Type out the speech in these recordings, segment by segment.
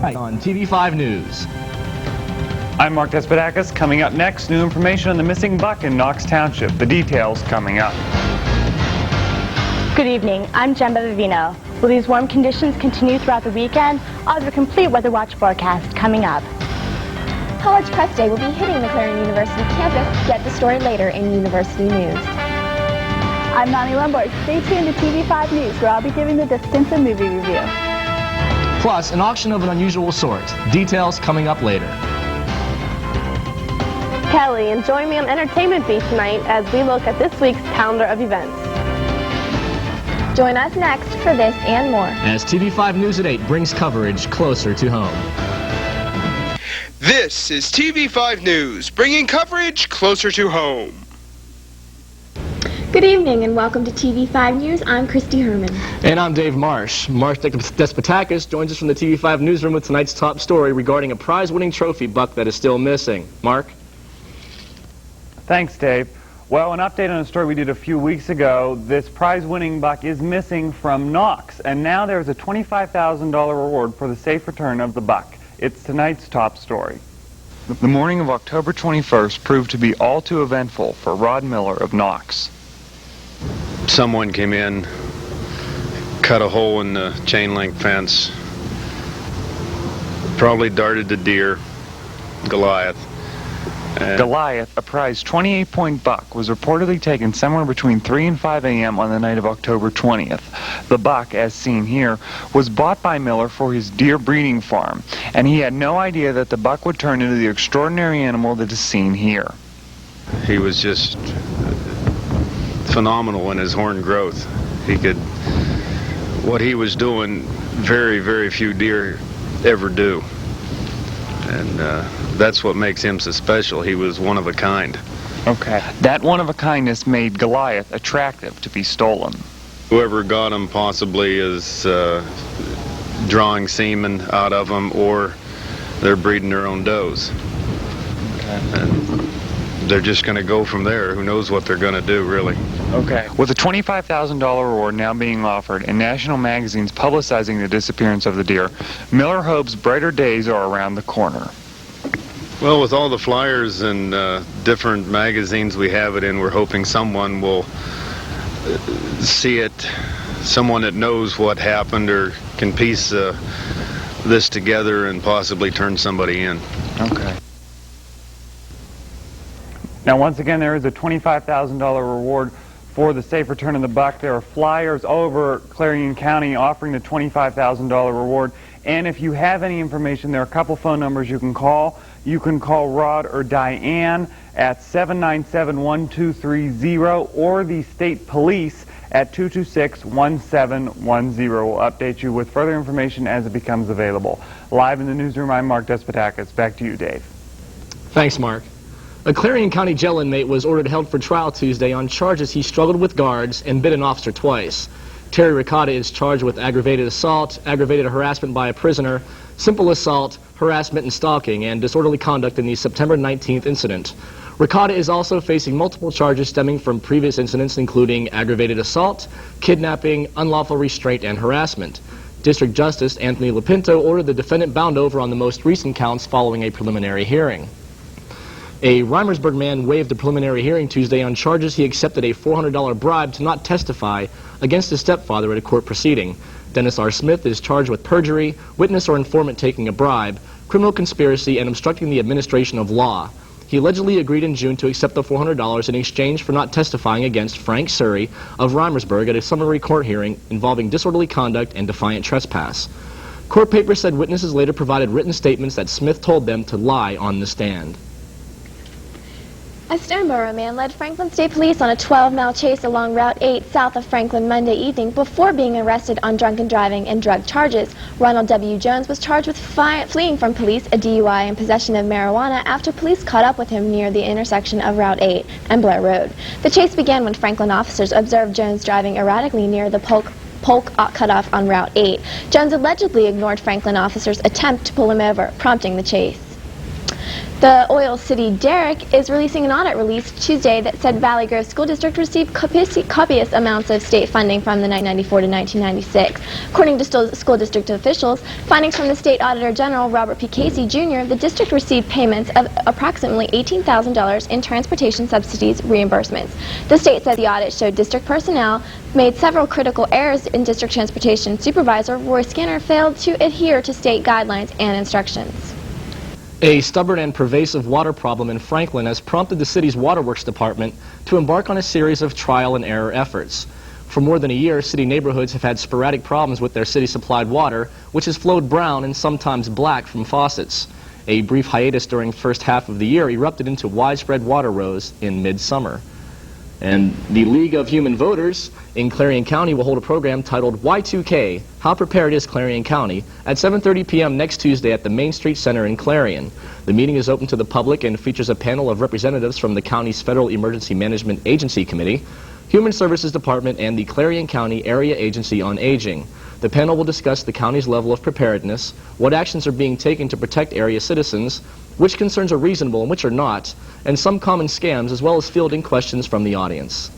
tonight on TV5 News. I'm Mark Despotakis. Coming up next, new information on the missing buck in Knox Township. The details coming up. Good evening. I'm Gemma Vivino. Will these warm conditions continue throughout the weekend? I'll have a complete weather watch forecast coming up. College Press Day will be hitting the Clarion University campus. Get the story later in University News. I'm Nani Lombard. Stay tuned to TV5 News, where I'll be giving the distance a movie review. Plus, an auction of an unusual sort. Details coming up later. Kelly, and join me on Entertainment Beat tonight as we look at this week's calendar of events. Join us next for this and more. As TV5 News at 8 brings coverage closer to home. This is TV5 News, bringing coverage closer to home. Good evening and welcome to TV5 News. I'm Christy Herman. And I'm Dave Marsh. Mark Despotakis joins us from the TV5 newsroom with tonight's top story regarding a prize-winning trophy buck that is still missing. Mark? Thanks, Dave. Well, an update on a story we did a few weeks ago. This prize-winning buck is missing from Knox, and now there's a $25,000 reward for the safe return of the buck. It's tonight's top story. The morning of October 21st proved to be all too eventful for Rod Miller of Knox. Someone came in, cut a hole in the chain link fence, probably darted the deer, Goliath. Goliath, a prize 28-point buck, was reportedly taken somewhere between 3 and 5 a.m. on the night of October 20th. The buck, as seen here, was bought by Miller for his deer breeding farm, and he had no idea that the buck would turn into the extraordinary animal that is seen here. He was just phenomenal in his horn growth. What he was doing, very, very few deer ever do. And that's what makes him so special. He was one of a kind. Okay. That one-of-a-kindness made Goliath attractive to be stolen. Whoever got him possibly is drawing semen out of them, or they're breeding their own does. Okay. And they're just going to go from there. Who knows what they're going to do, really. Okay. With a $25,000 reward now being offered and national magazines publicizing the disappearance of the deer, Miller hopes brighter days are around the corner. Well, with all the flyers and different magazines we have it in, we're hoping someone will see it, someone that knows what happened or can piece this together and possibly turn somebody in. Okay. Now, once again, there is a $25,000 reward for the safe return of the buck. There are flyers over Clarion County offering the $25,000 reward. And if you have any information, there are a couple phone numbers you can call. You can call Rod or Diane at 797-1230 or the state police at 226-1710. We'll update you with further information as it becomes available. Live in the newsroom, I'm Mark Despotakis. Back to you, Dave. Thanks, Mark. A Clarion County jail inmate was ordered held for trial Tuesday on charges he struggled with guards and bit an officer twice. Terry Ricotta is charged with aggravated assault, aggravated harassment by a prisoner, simple assault, harassment and stalking, and disorderly conduct in the September 19th incident. Ricotta is also facing multiple charges stemming from previous incidents including aggravated assault, kidnapping, unlawful restraint, and harassment. District Justice Anthony Lopinto ordered the defendant bound over on the most recent counts following a preliminary hearing. A Reimersburg man waived a preliminary hearing Tuesday on charges he accepted a $400 bribe to not testify against his stepfather at a court proceeding. Dennis R. Smith is charged with perjury, witness or informant taking a bribe, criminal conspiracy, and obstructing the administration of law. He allegedly agreed in June to accept the $400 in exchange for not testifying against Frank Surrey of Reimersburg at a summary court hearing involving disorderly conduct and defiant trespass. Court papers said witnesses later provided written statements that Smith told them to lie on the stand. A Stoneboro man led Franklin State Police on a 12-mile chase along Route 8 south of Franklin Monday evening before being arrested on drunken driving and drug charges. Ronald W. Jones was charged with fleeing from police, a DUI, and possession of marijuana after police caught up with him near the intersection of Route 8 and Blair Road. The chase began when Franklin officers observed Jones driving erratically near the Polk cutoff on Route 8. Jones allegedly ignored Franklin officers' attempt to pull him over, prompting the chase. The Oil City Derrick is releasing an audit released Tuesday that said Valley Grove School District received copious amounts of state funding from the 1994 to 1996. According to school district officials, findings from the State Auditor General Robert P. Casey Jr., the district received payments of approximately $18,000 in transportation subsidies reimbursements. The state said the audit showed district personnel made several critical errors in district transportation. Supervisor Roy Skinner failed to adhere to state guidelines and instructions. A stubborn and pervasive water problem in Franklin has prompted the city's waterworks department to embark on a series of trial and error efforts. For more than a year, city neighborhoods have had sporadic problems with their city-supplied water, which has flowed brown and sometimes black from faucets. A brief hiatus during the first half of the year erupted into widespread water woes in midsummer. And the League of Human Voters in Clarion County will hold a program titled Y2K, How Prepared is Clarion County, at 7:30 p.m. next Tuesday at the Main Street Center in Clarion. The meeting is open to the public and features a panel of representatives from the county's Federal Emergency Management Agency Committee, Human Services Department, and the Clarion County Area Agency on Aging. The panel will discuss the county's level of preparedness, what actions are being taken to protect area citizens, which concerns are reasonable and which are not, and some common scams, as well as fielding questions from the audience.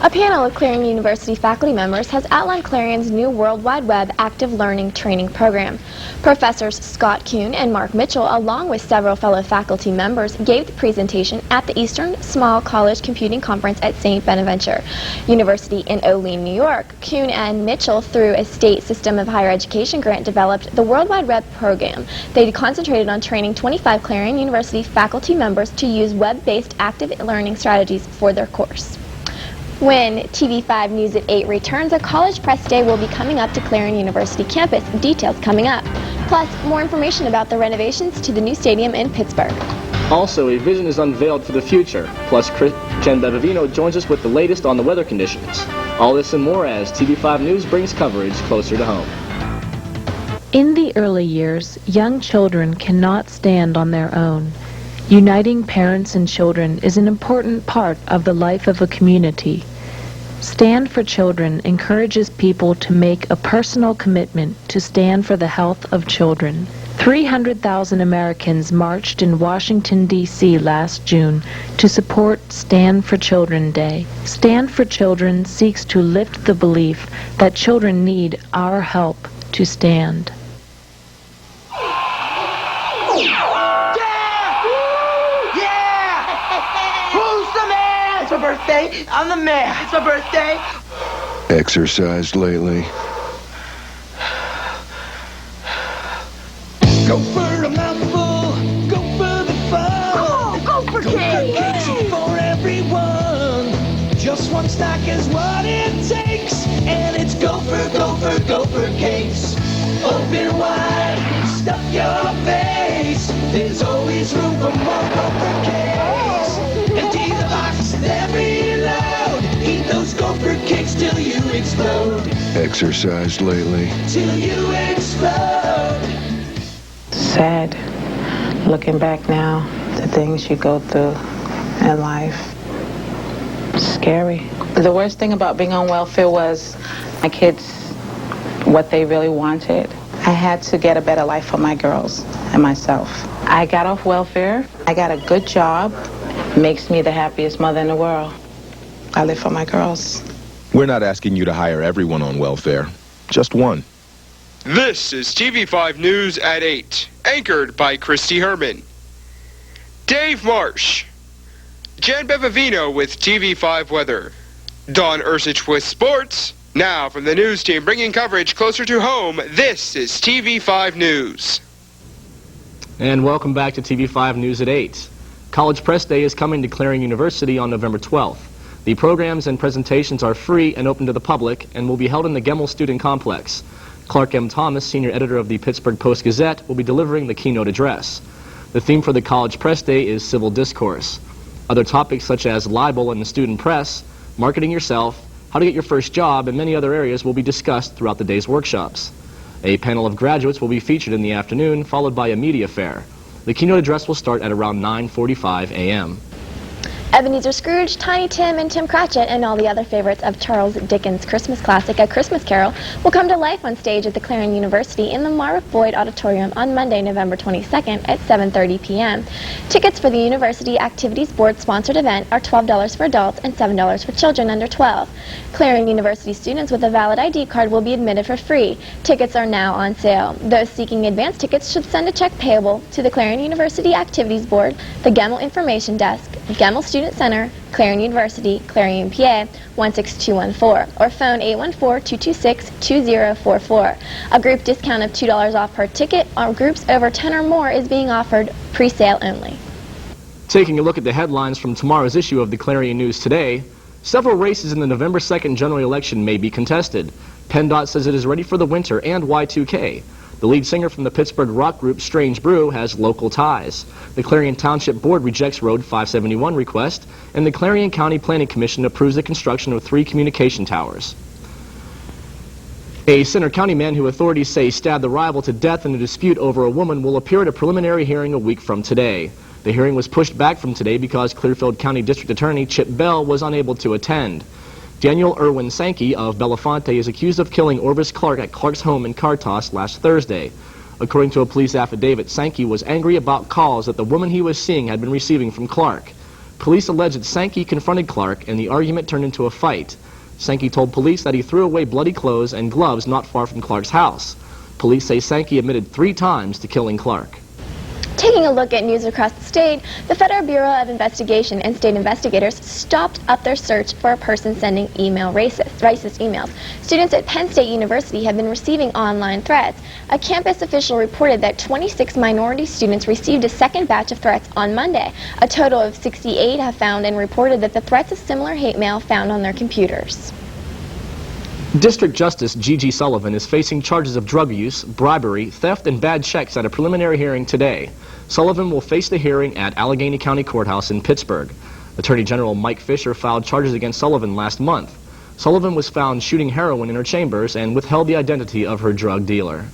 A panel of Clarion University faculty members has outlined Clarion's new World Wide Web active learning training program. Professors Scott Kuhn and Mark Mitchell, along with several fellow faculty members, gave the presentation at the Eastern Small College Computing Conference at St. Bonaventure University in Olean, New York. Kuhn and Mitchell, through a state system of higher education grant, developed the World Wide Web program. They concentrated on training 25 Clarion University faculty members to use web-based active learning strategies for their course. When TV5 News at 8 returns, a college press day will be coming up to Clarion University campus. Details coming up. Plus, more information about the renovations to the new stadium in Pittsburgh. Also, a vision is unveiled for the future. Plus, Jen Bevavino joins us with the latest on the weather conditions. All this and more as TV5 News brings coverage closer to home. In the early years, young children cannot stand on their own. Uniting parents and children is an important part of the life of a community. Stand for Children encourages people to make a personal commitment to stand for the health of children. 300,000 Americans marched in Washington, D.C. last June to support Stand for Children Day. Stand for Children seeks to lift the belief that children need our help to stand. It's my birthday. I'm the mayor. It's my birthday. Exercised lately? Go for a mouthful. Go for the fun. Go for cake. Cakes for everyone. Just one stack is what it takes. And it's gopher cakes. Open wide. Stuff your face. There's always room for more gopher cakes. Empty the box, then reload. Eat those gopher cakes till you explode. Exercised lately? Till you explode. Sad. Looking back now, the things you go through in life. Scary. The worst thing about being on welfare was my kids, what they really wanted. I had to get a better life for my girls and myself. I got off welfare. I got a good job. Makes me the happiest mother in the world. I live for my girls. We're not asking you to hire everyone on welfare, just one. This is TV5 News at 8, anchored by Christy Herman. Dave Marsh. Jen Bevavino with TV5 Weather. Don Ursich with Sports. Now from the news team bringing coverage closer to home, this is TV5 News. And welcome back to TV5 News at 8. College Press Day is coming to Clarion University on November 12th. The programs and presentations are free and open to the public and will be held in the Gemmel Student Complex. Clark M. Thomas, senior editor of the Pittsburgh Post-Gazette, will be delivering the keynote address. The theme for the College Press Day is civil discourse. Other topics such as libel in the student press, marketing yourself, how to get your first job, and many other areas will be discussed throughout the day's workshops. A panel of graduates will be featured in the afternoon, followed by a media fair. The keynote address will start at around 9:45 a.m. Ebenezer Scrooge, Tiny Tim, and Tim Cratchit, and all the other favorites of Charles Dickens' Christmas classic, A Christmas Carol, will come to life on stage at the Clarion University in the Mark Boyd Auditorium on Monday, November 22nd at 7:30 p.m. Tickets for the University Activities Board-sponsored event are $12 for adults and $7 for children under 12. Clarion University students with a valid ID card will be admitted for free. Tickets are now on sale. Those seeking advance tickets should send a check payable to the Clarion University Activities Board, the Gemmell Information Desk, Gemmell Student Center, Clarion University, Clarion, PA 16214, or phone 814-226-2044. A group discount of $2 off per ticket on groups over 10 or more is being offered, pre-sale only. Taking a look at the headlines from tomorrow's issue of the Clarion News Today, several races in the November 2nd general election may be contested. PennDOT says it is ready for the winter and Y2K. The lead singer from the Pittsburgh rock group Strange Brew has local ties. The Clarion Township Board rejects Road 571 request, and the Clarion County Planning Commission approves the construction of 3 communication towers. A Center County man who authorities say stabbed a rival to death in a dispute over a woman will appear at a preliminary hearing a week from today. The hearing was pushed back from today because Clearfield County District Attorney Chip Bell was unable to attend. Daniel Irwin Sankey of Belafonte is accused of killing Orvis Clark at Clark's home in Cartos last Thursday. According to a police affidavit, Sankey was angry about calls that the woman he was seeing had been receiving from Clark. Police allege that Sankey confronted Clark and the argument turned into a fight. Sankey told police that he threw away bloody clothes and gloves not far from Clark's house. Police say Sankey admitted 3 times to killing Clark. Taking a look at news across the state, the Federal Bureau of Investigation and state investigators stopped up their search for a person sending racist emails. Students at Penn State University have been receiving online threats. A campus official reported that 26 minority students received a second batch of threats on Monday. A total of 68 have found and reported that the threats of similar hate mail found on their computers. District Justice Gigi Sullivan is facing charges of drug use, bribery, theft, and bad checks at a preliminary hearing today. Sullivan will face the hearing at Allegheny County Courthouse in Pittsburgh. Attorney General Mike Fisher filed charges against Sullivan last month. Sullivan was found shooting heroin in her chambers and withheld the identity of her drug dealer.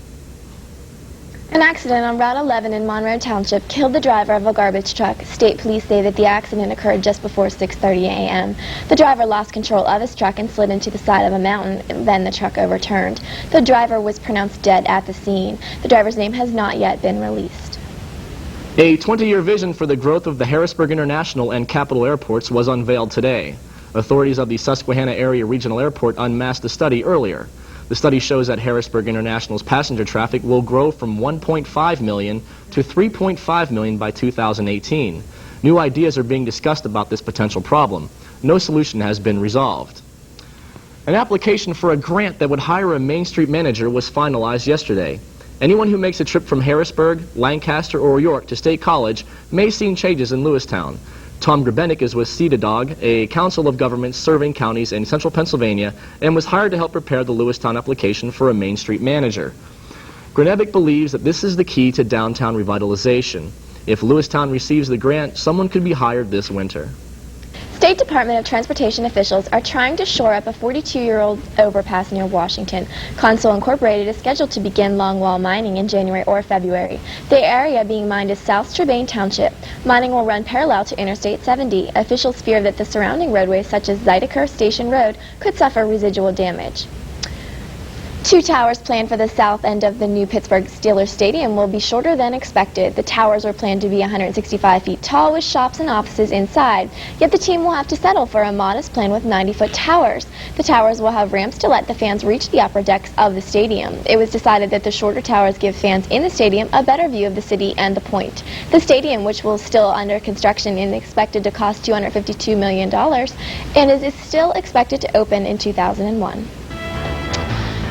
An accident on Route 11 in Monroe Township killed the driver of a garbage truck. State police say that the accident occurred just before 6:30 a.m. The driver lost control of his truck and slid into the side of a mountain, and then the truck overturned. The driver was pronounced dead at the scene. The driver's name has not yet been released. A 20-year vision for the growth of the Harrisburg International and Capital Airports was unveiled today. Authorities of the Susquehanna Area Regional Airport unmasked the study earlier. The study shows that Harrisburg International's passenger traffic will grow from 1.5 million to 3.5 million by 2018. New ideas are being discussed about this potential problem. No solution has been resolved. An application for a grant that would hire a Main Street manager was finalized yesterday. Anyone who makes a trip from Harrisburg, Lancaster, or York to State College may see changes in Lewistown. Tom Grebenik is with CEDADOG, a council of governments serving counties in central Pennsylvania, and was hired to help prepare the Lewistown application for a Main Street manager. Grebenik believes that this is the key to downtown revitalization. If Lewistown receives the grant, someone could be hired this winter. State Department of Transportation officials are trying to shore up a 42-year-old overpass near Washington. Consul Incorporated is scheduled to begin longwall mining in January or February. The area being mined is South Strabane Township. Mining will run parallel to Interstate 70. Officials fear that the surrounding roadways, such as Zydeco Station Road, could suffer residual damage. 2 towers planned for the south end of the new Pittsburgh Steelers Stadium will be shorter than expected. The towers are planned to be 165 feet tall with shops and offices inside. Yet the team will have to settle for a modest plan with 90-foot towers. The towers will have ramps to let the fans reach the upper decks of the stadium. It was decided that the shorter towers give fans in the stadium a better view of the city and the point. The stadium, which will still under construction, is expected to cost $252 million and is still expected to open in 2001.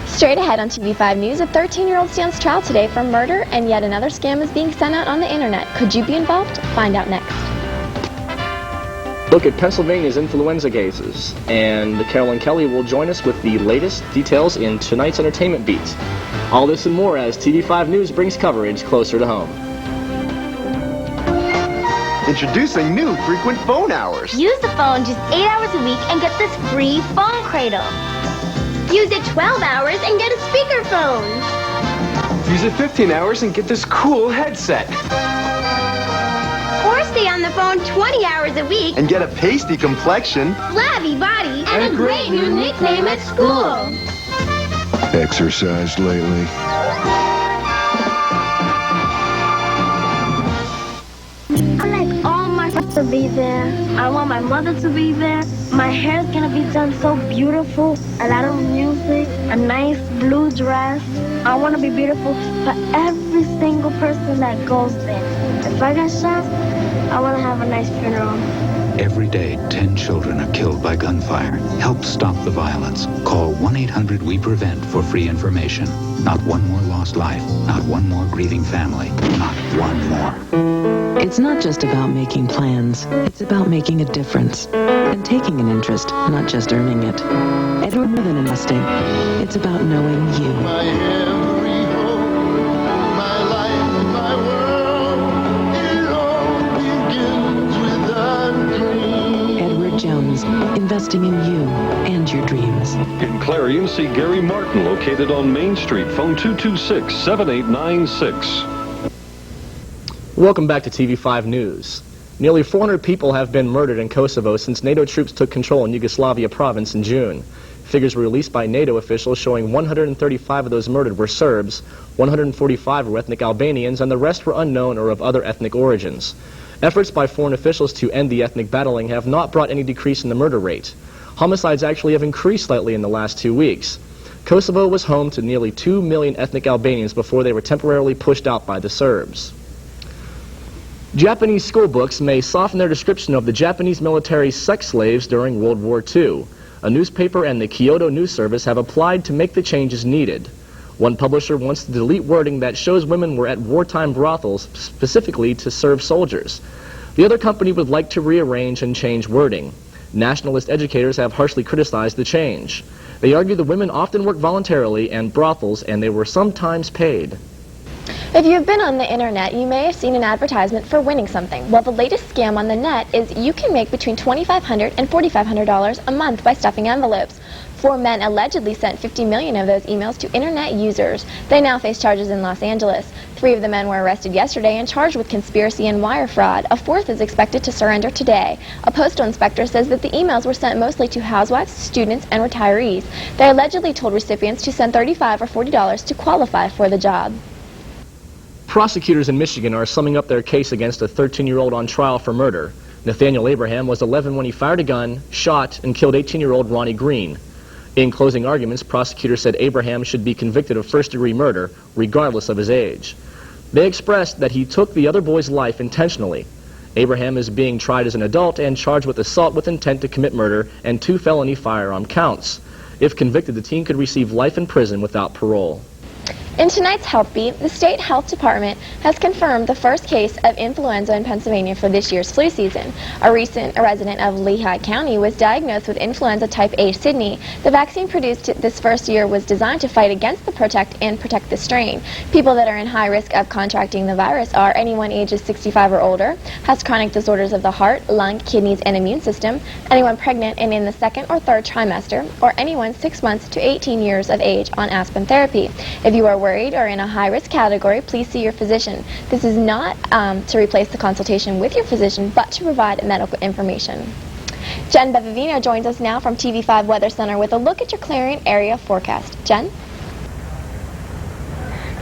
Straight ahead on TV5 News, a 13-year-old stands trial today for murder, and yet another scam is being sent out on the internet. Could you be involved? Find out next. Look at Pennsylvania's influenza cases, and Carolyn Kelly will join us with the latest details in tonight's entertainment beat. All this and more as TV5 News brings coverage closer to home. Introducing new frequent phone hours. Use the phone just 8 hours a week and get this free phone cradle. Use it 12 hours and get a speakerphone. Use it 15 hours and get this cool headset. Or stay on the the phone 20 hours a week, and get a pasty complexion, flabby body, and a great new nickname at school. Exercised lately? I like all my friends to be there. I want my mother to be there. My hair's gonna be done so beautiful. A lot of music, a nice blue dress. I want to be beautiful for every single person that goes there. If I get shot, I want to have a nice funeral. Every day, 10 children are killed by gunfire. Help stop the violence. Call 1-800-WE-PREVENT for free information. Not one more lost life. Not one more grieving family. Not one more. It's not just about making plans. It's about making a difference. And taking an interest, not just earning it. It's more than investing. It's about knowing you. My every hope, my life, my world, it all begins with a dream. Edward Jones, investing in you and your dreams. In Clarion, see Gary Martin, located on Main Street. Phone 226-7896. Welcome back to TV5 News. Nearly 400 people have been murdered in Kosovo since NATO troops took control in Yugoslavia province in June. Figures were released by NATO officials showing 135 of those murdered were Serbs, 145 were ethnic Albanians, and the rest were unknown or of other ethnic origins. Efforts by foreign officials to end the ethnic battling have not brought any decrease in the murder rate. Homicides actually have increased slightly in the last 2 weeks. Kosovo was home to nearly 2 million ethnic Albanians before they were temporarily pushed out by the Serbs. Japanese school books may soften their description of the Japanese military's sex slaves during World War II. A newspaper and the Kyoto News Service have applied to make the changes needed. One publisher wants to delete wording that shows women were at wartime brothels specifically to serve soldiers. The other company would like to rearrange and change wording. Nationalist educators have harshly criticized the change. They argue the women often work voluntarily in brothels and they were sometimes paid. If you've been on the internet, you may have seen an advertisement for winning something. Well, the latest scam on the net is you can make between $2,500 and $4,500 a month by stuffing envelopes. 4 men allegedly sent 50 million of those emails to internet users. They now face charges in Los Angeles. 3 of the men were arrested yesterday and charged with conspiracy and wire fraud. A 4th is expected to surrender today. A postal inspector says that the emails were sent mostly to housewives, students, and retirees. They allegedly told recipients to send $35 or $40 to qualify for the job. Prosecutors in Michigan are summing up their case against a 13-year-old on trial for murder. Nathaniel Abraham was 11 when he fired a gun, shot, and killed 18-year-old Ronnie Green. In closing arguments, prosecutors said Abraham should be convicted of first-degree murder, regardless of his age. They expressed that he took the other boy's life intentionally. Abraham is being tried as an adult and charged with assault with intent to commit murder and 2 felony firearm counts. If convicted, the teen could receive life in prison without parole. In tonight's Health Beat, the State Health Department has confirmed the first case of influenza in Pennsylvania for this year's flu season. A resident of Lehigh County was diagnosed with influenza type A Sydney. The vaccine produced this first year was designed to fight against the protect the strain. People that are in high risk of contracting the virus are anyone ages 65 or older, has chronic disorders of the heart, lung, kidneys, and immune system, anyone pregnant and in the 2nd or 3rd trimester, or anyone 6 months to 18 years of age on aspirin therapy. If you are worried or in a high-risk category, please see your physician. This is not to replace the consultation with your physician, but to provide medical information. Jen Bevavino joins us now from TV5 Weather Center with a look at your Clarion area forecast. Jen?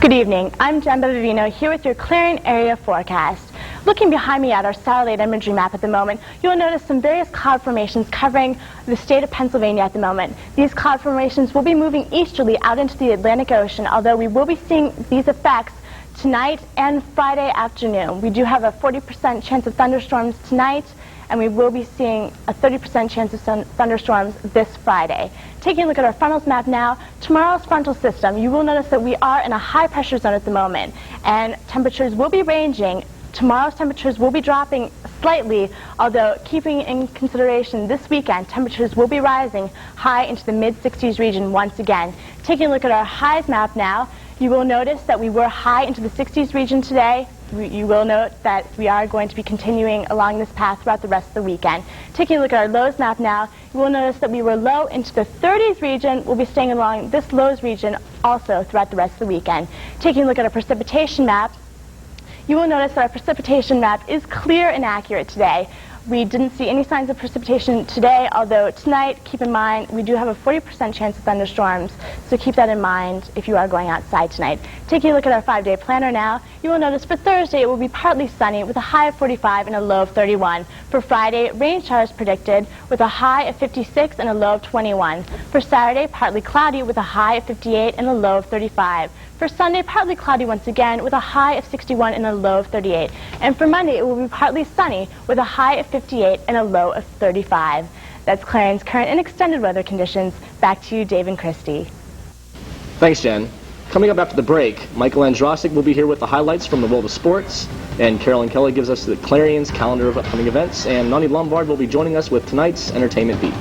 Good evening. I'm Jen Bevavino here with your Clarion area forecast. Looking behind me at our satellite imagery map at the moment, you'll notice some various cloud formations covering the state of Pennsylvania at the moment. These cloud formations will be moving easterly out into the Atlantic Ocean, although we will be seeing these effects tonight and Friday afternoon. We do have a 40% chance of thunderstorms tonight, and we will be seeing a 30% chance of thunderstorms this Friday. Taking a look at our frontals map now, tomorrow's frontal system, you will notice that we are in a high pressure zone at the moment, and temperatures will be ranging. Tomorrow's temperatures will be dropping slightly, although keeping in consideration this weekend, temperatures will be rising high into the mid-60s region once again. Taking a look at our highs map now, you will notice that we were high into the 60s region today. You will note that we are going to be continuing along this path throughout the rest of the weekend. Taking a look at our lows map now, you will notice that we were low into the 30s region. We'll be staying along this lows region also throughout the rest of the weekend. Taking a look at our precipitation map, you will notice that our precipitation map is clear and accurate today. We didn't see any signs of precipitation today, although tonight, keep in mind, we do have a 40% chance of thunderstorms, so keep that in mind if you are going outside tonight. Taking a look at our 5-day planner now, you will notice for Thursday it will be partly sunny with a high of 45 and a low of 31. For Friday, rain showers predicted with a high of 56 and a low of 21. For Saturday, partly cloudy with a high of 58 and a low of 35. For Sunday, partly cloudy once again with a high of 61 and a low of 38. And for Monday, it will be partly sunny with a high of 58 and a low of 35. That's Clarion's current and extended weather conditions. Back to you, Dave and Christy. Thanks, Jen. Coming up after the break, Michael Androsik will be here with the highlights from the world of sports, and Carolyn Kelly gives us the Clarion's calendar of upcoming events, and Nani Lombard will be joining us with tonight's entertainment beat.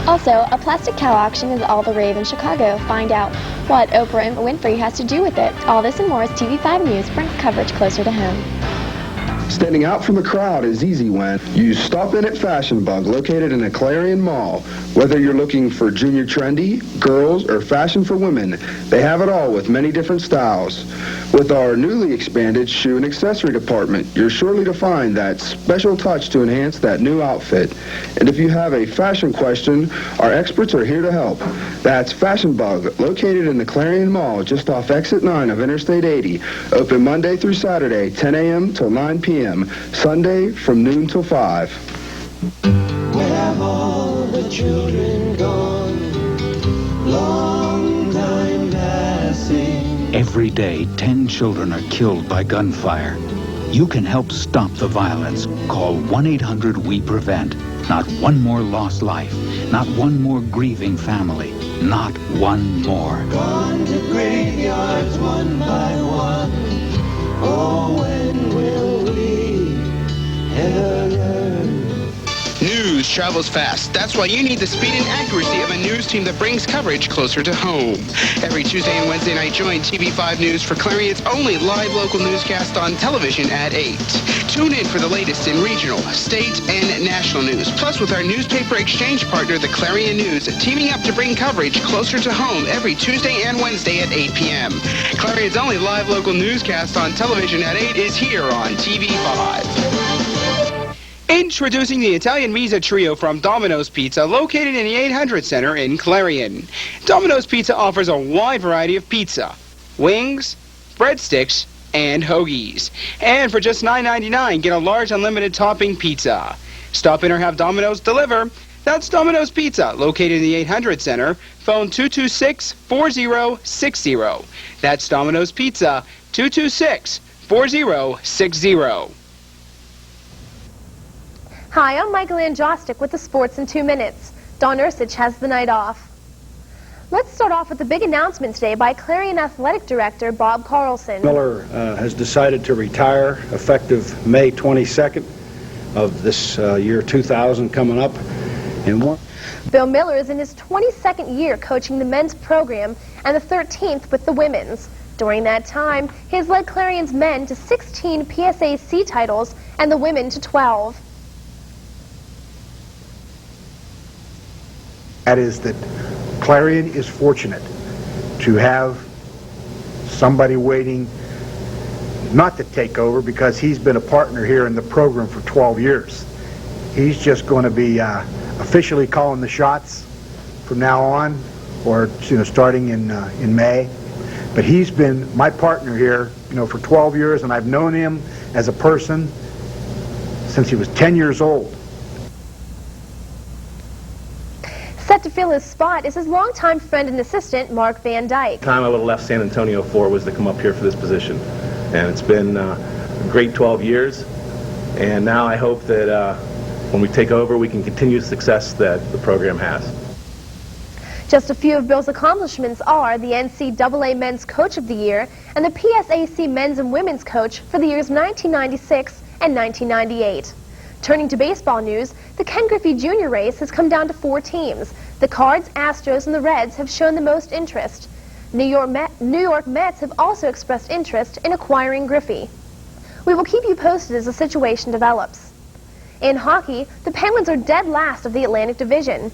Also, a plastic cow auction is all the rave in Chicago. Find out what Oprah Winfrey has to do with it. All this and more as TV5 News brings coverage closer to home. Standing out from the crowd is easy when you stop in at Fashion Bug, located in the Clarion Mall. Whether you're looking for junior trendy, girls, or fashion for women, they have it all with many different styles. With our newly expanded shoe and accessory department, you're surely to find that special touch to enhance that new outfit. And if you have a fashion question, our experts are here to help. That's Fashion Bug, located in the Clarion Mall, just off Exit 9 of Interstate 80. Open Monday through Saturday, 10 a.m. till 9 p.m. Sunday from noon till 5. Where have all the children gone? Long time passing. Every day, 10 children are killed by gunfire. You can help stop the violence. Call 1-800-WE-PREVENT. Not one more lost life. Not one more grieving family. Not one more. Gone to graveyards one by one. Oh, when will we ever learn? News travels fast. That's why you need the speed and accuracy of a news team that brings coverage closer to home. Every Tuesday and Wednesday night, join TV5 News for Clarion's only live local newscast on television at 8. Tune in for the latest in regional, state, and national news. Plus, with our newspaper exchange partner, the Clarion News, teaming up to bring coverage closer to home every Tuesday and Wednesday at 8 p.m. Clarion's only live local newscast on television at 8 is here on TV5. Introducing the Italian Misa Trio from Domino's Pizza, located in the 800 Center in Clarion. Domino's Pizza offers a wide variety of pizza, wings, breadsticks, and hoagies. And for just $9.99, get a large unlimited topping pizza. Stop in or have Domino's deliver. That's Domino's Pizza, located in the 800 Center. Phone 226-4060. That's Domino's Pizza, 226-4060. Hi, I'm Michael Androsik with the Sports in 2 Minutes. Dawn Ursich has the night off. Let's start off with the big announcement today by Clarion Athletic Director Bob Carlson. Miller has decided to retire effective May 22nd of this year 2000 coming up. Bill Miller is in his 22nd year coaching the men's program and the 13th with the women's. During that time, he has led Clarion's men to 16 PSAC titles and the women to 12. That is that Clarion is fortunate to have somebody waiting not to take over because he's been a partner here in the program for 12 years. He's just going to be officially calling the shots from now on, or starting in May. But he's been my partner here, for 12 years, and I've known him as a person since he was 10 years old. Set to fill his spot is his longtime friend and assistant, Mark Van Dyke. The time I would have left San Antonio for was to come up here for this position. And it's been a great 12 years. And now I hope that when we take over, we can continue the success that the program has. Just a few of Bill's accomplishments are the NCAA Men's Coach of the Year and the PSAC Men's and Women's Coach for the years 1996 and 1998. Turning to baseball news, the Ken Griffey Jr. race has come down to 4 teams. The Cards, Astros, and the Reds have shown the most interest. New York Mets have also expressed interest in acquiring Griffey. We will keep you posted as the situation develops. In hockey, the Penguins are dead last of the Atlantic Division.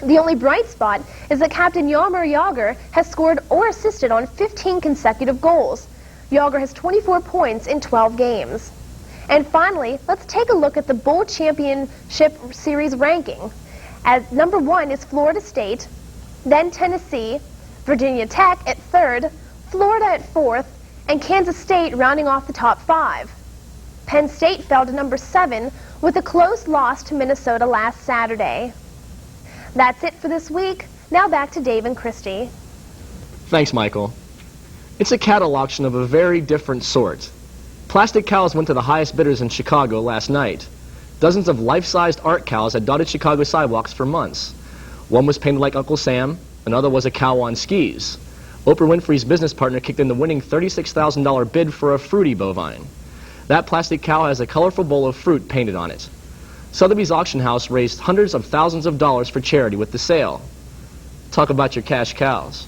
The only bright spot is that Captain Jaromir Jagr has scored or assisted on 15 consecutive goals. Yager has 24 points in 12 games. And finally, let's take a look at the Bowl Championship Series ranking. At number 1 is Florida State, then Tennessee, Virginia Tech at 3rd, Florida at 4th, and Kansas State rounding off the top 5. Penn State fell to number 7 with a close loss to Minnesota last Saturday. That's it for this week. Now back to Dave and Christy. Thanks, Michael. It's a cattle auction of a very different sort. Plastic cows went to the highest bidders in Chicago last night. Dozens of life-sized art cows had dotted Chicago sidewalks for months. One was painted like Uncle Sam, another was a cow on skis. Oprah Winfrey's business partner kicked in the winning $36,000 bid for a fruity bovine. That plastic cow has a colorful bowl of fruit painted on it. Sotheby's auction house raised hundreds of thousands of dollars for charity with the sale. Talk about your cash cows.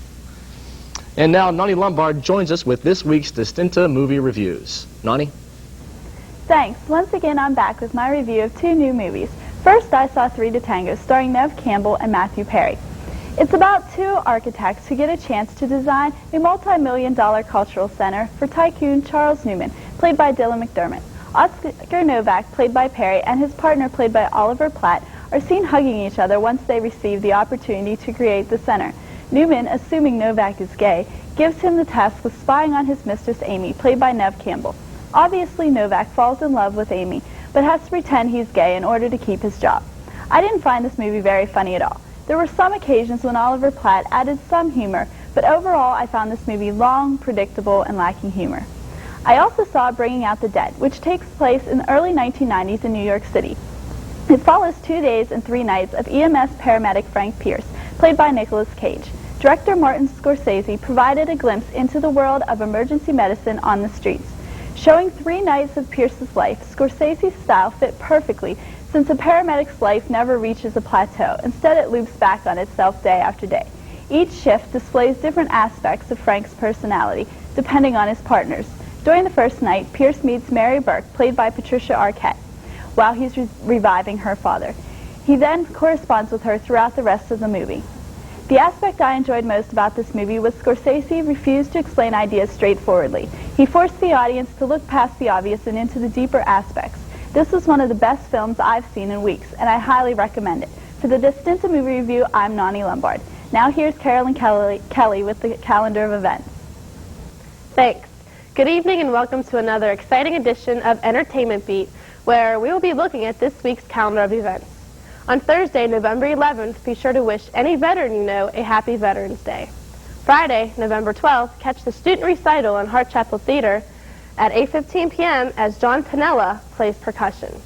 And now Nani Lombard joins us with this week's Distinta movie reviews. Nani? Thanks. Once again, I'm back with my review of 2 new movies. First, I saw 3 to Tango, starring Neve Campbell and Matthew Perry. It's about 2 architects who get a chance to design a multi-million-dollar cultural center for tycoon Charles Newman, played by Dylan McDermott. Oscar Novak, played by Perry, and his partner, played by Oliver Platt, are seen hugging each other once they receive the opportunity to create the center. Newman, assuming Novak is gay, gives him the task of spying on his mistress Amy, played by Neve Campbell. Obviously, Novak falls in love with Amy, but has to pretend he's gay in order to keep his job. I didn't find this movie very funny at all. There were some occasions when Oliver Platt added some humor, but overall I found this movie long, predictable, and lacking humor. I also saw Bringing Out the Dead, which takes place in the early 1990s in New York City. It follows 2 days and 3 nights of EMS paramedic Frank Pierce, played by Nicolas Cage. Director Martin Scorsese provided a glimpse into the world of emergency medicine on the streets. Showing 3 nights of Pierce's life, Scorsese's style fit perfectly since a paramedic's life never reaches a plateau. Instead, it loops back on itself day after day. Each shift displays different aspects of Frank's personality, depending on his partners. During the first night, Pierce meets Mary Burke, played by Patricia Arquette, while he's reviving her father. He then corresponds with her throughout the rest of the movie. The aspect I enjoyed most about this movie was Scorsese refused to explain ideas straightforwardly. He forced the audience to look past the obvious and into the deeper aspects. This was one of the best films I've seen in weeks, and I highly recommend it. For the Distinta movie review, I'm Nani Lombard. Now here's Carolyn Kelly with the calendar of events. Thanks. Good evening and welcome to another exciting edition of Entertainment Beat, where we will be looking at this week's calendar of events. On Thursday, November 11th, be sure to wish any veteran you know a happy Veterans Day. Friday, November 12th, catch the student recital in Hart Chapel Theater at 8:15 p.m. as John Pinella plays percussion.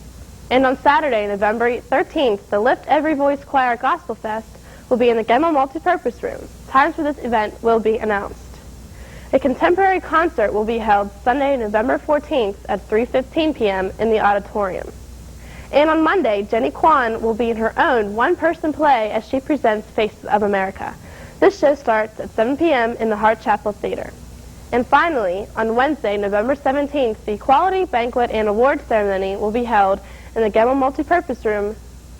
And on Saturday, November 13th, the Lift Every Voice Choir Gospel Fest will be in the Gemma Multipurpose Room. Times for this event will be announced. A contemporary concert will be held Sunday, November 14th at 3:15 p.m. in the auditorium. And on Monday, Jenny Kwan will be in her own one-person play as she presents Faces of America. This show starts at 7 p.m. in the Hart Chapel Theater. And finally, on Wednesday, November 17th, the Quality Banquet and Award Ceremony will be held in the Gemma Multipurpose Room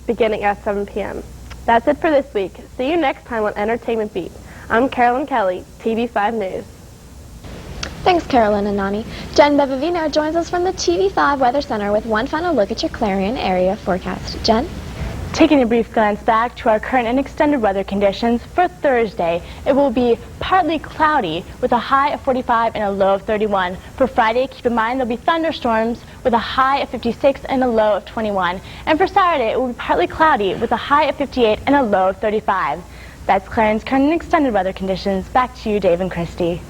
beginning at 7 p.m. That's it for this week. See you next time on Entertainment Beat. I'm Carolyn Kelly, TV5 News. Thanks, Carolyn and Nani. Jen Bevavino joins us from the TV5 Weather Center with one final look at your Clarion area forecast. Jen? Taking a brief glance back to our current and extended weather conditions, for Thursday, it will be partly cloudy with a high of 45 and a low of 31. For Friday, keep in mind there'll be thunderstorms with a high of 56 and a low of 21. And for Saturday, it will be partly cloudy with a high of 58 and a low of 35. That's Clarion's current and extended weather conditions. Back to you, Dave and Christy.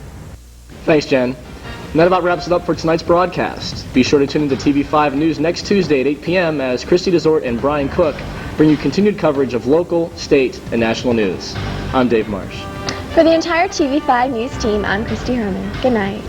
Thanks, Jen. And that about wraps it up for tonight's broadcast. Be sure to tune into TV5 News next Tuesday at 8 p.m. as Christy Desort and Brian Cook bring you continued coverage of local, state, and national news. I'm Dave Marsh. For the entire TV5 News team, I'm Christy Herman. Good night.